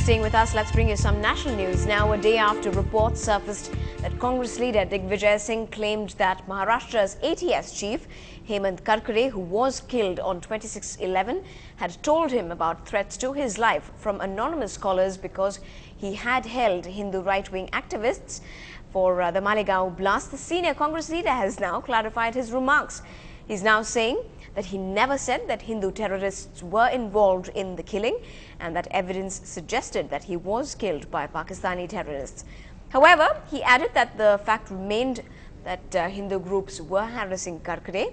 staying with us. Let's bring you some national news. Now, a day after reports surfaced that Congress leader Digvijay Singh claimed that Maharashtra's ATS chief, Hemant Karkare, who was killed on 26/11, had told him about threats to his life from anonymous callers because he had held Hindu right-wing activists for the Malegaon blast. The senior Congress leader has now clarified his remarks. He's now saying that he never said that Hindu terrorists were involved in the killing and that evidence suggested that he was killed by Pakistani terrorists. However, he added that the fact remained that Hindu groups were harassing Karkare.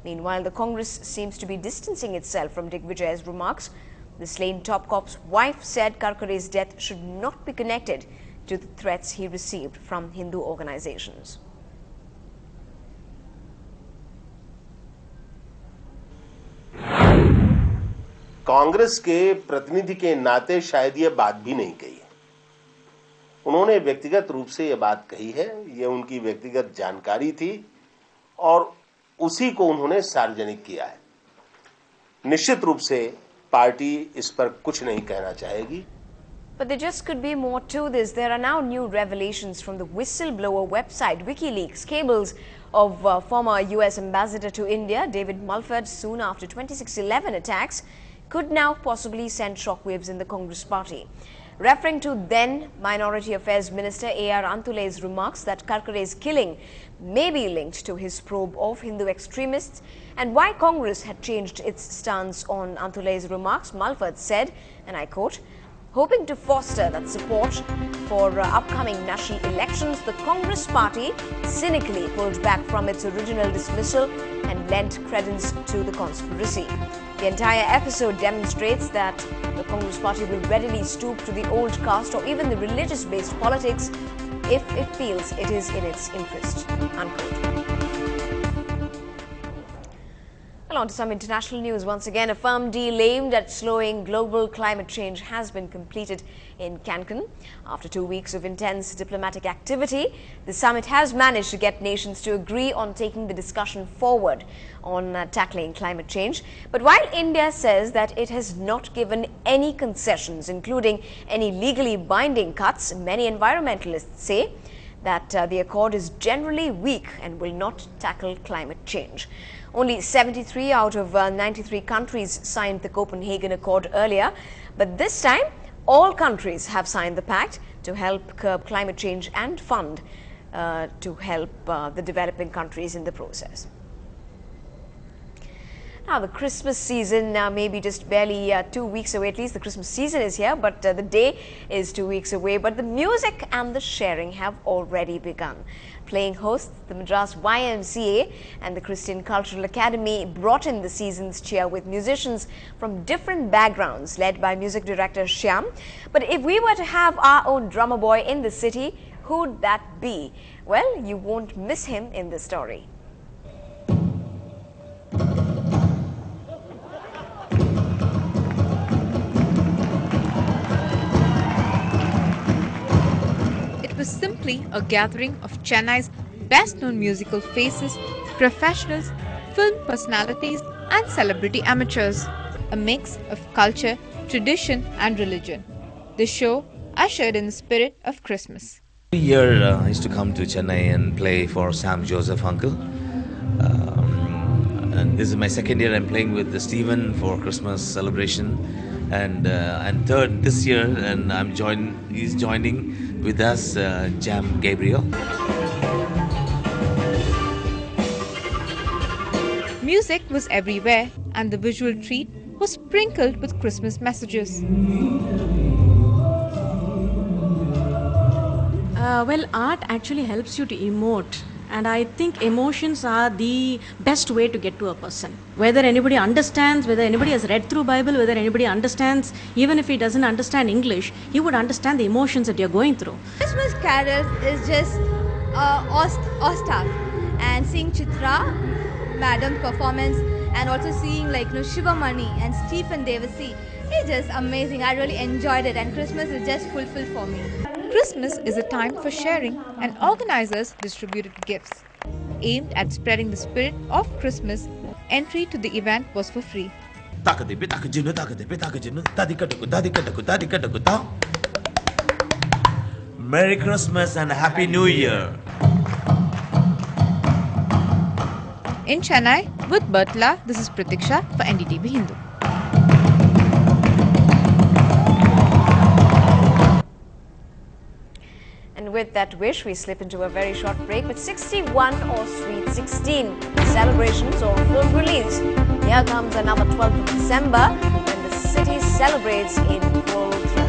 Meanwhile, the Congress seems to be distancing itself from Digvijay's remarks. The slain top cop's wife said Karkare's death should not be connected to the threats he received from Hindu organizations. Congress के प्रतिनिधि के नाते शायद ये बात भी नहीं कही है। उन्होंने व्यक्तिगत रूप से ये बात कही है, ये उनकी व्यक्तिगत जानकारी थी और उसी को उन्होंने सार्वजनिक किया है। निश्चित रूप से पार्टी इस पर कुछ नहीं कहना चाहेगी। But there just could be more to this. There are now new revelations from the whistleblower website WikiLeaks. Cables of former US ambassador to India, David Mulford, soon after 26/11 attacks, could now possibly send shockwaves in the Congress party. Referring to then Minority Affairs Minister A.R. Antule's remarks that Karkare's killing may be linked to his probe of Hindu extremists and why Congress had changed its stance on Antule's remarks, Mulford said, and I quote, "Hoping to foster that support for upcoming national elections, the Congress party cynically pulled back from its original dismissal and lent credence to the conspiracy." The entire episode demonstrates that the Congress party will readily stoop to the old caste or even the religious-based politics if it feels it is in its interest. Unquote. Well, on to some international news. Once again, a firm deal aimed at slowing global climate change has been completed in Cancun. After 2 weeks of intense diplomatic activity, the summit has managed to get nations to agree on taking the discussion forward on tackling climate change. But while India says that it has not given any concessions, including any legally binding cuts, many environmentalists say that the accord is generally weak and will not tackle climate change. Only 73 out of 93 countries signed the Copenhagen Accord earlier, but this time all countries have signed the pact to help curb climate change and fund to help the developing countries in the process. Now, the Christmas season may be just barely 2 weeks away. At least the Christmas season is here, but the day is 2 weeks away. But the music and the sharing have already begun. Playing hosts, the Madras YMCA and the Christian Cultural Academy brought in the season's cheer with musicians from different backgrounds led by music director Shyam. But if we were to have our own drummer boy in the city, who'd that be? Well, you won't miss him in this story. Simply a gathering of Chennai's best-known musical faces, professionals, film personalities and celebrity amateurs. A mix of culture, tradition and religion. The show ushered in the spirit of Christmas. Every year I used to come to Chennai and play for Sam Joseph Uncle. And this is my second year I'm playing with Stephen for Christmas celebration. And third this year, and he's joining with us, Jam Gabriel. Music was everywhere and the visual treat was sprinkled with Christmas messages. Well, art actually helps you to emote. And I think emotions are the best way to get to a person. Whether anybody understands, whether anybody has read through Bible, whether anybody understands, even if he doesn't understand English, he would understand the emotions that you're going through. Christmas carols is just all stuff. And seeing Chitra, Madam's performance, and also seeing Shivamani and Stephen Devasi, it's just amazing. I really enjoyed it, and Christmas is just fulfilled for me. Christmas is a time for sharing, and organizers distributed gifts. Aimed at spreading the spirit of Christmas, entry to the event was for free. Merry Christmas and Happy New Year. In Chennai, with Bertla, this is Pratiksha for NDTV Hindu. And with that wish, we slip into a very short break with 61 or Sweet 16 celebrations or full release. Here comes another 12th of December when the city celebrates in full throttle.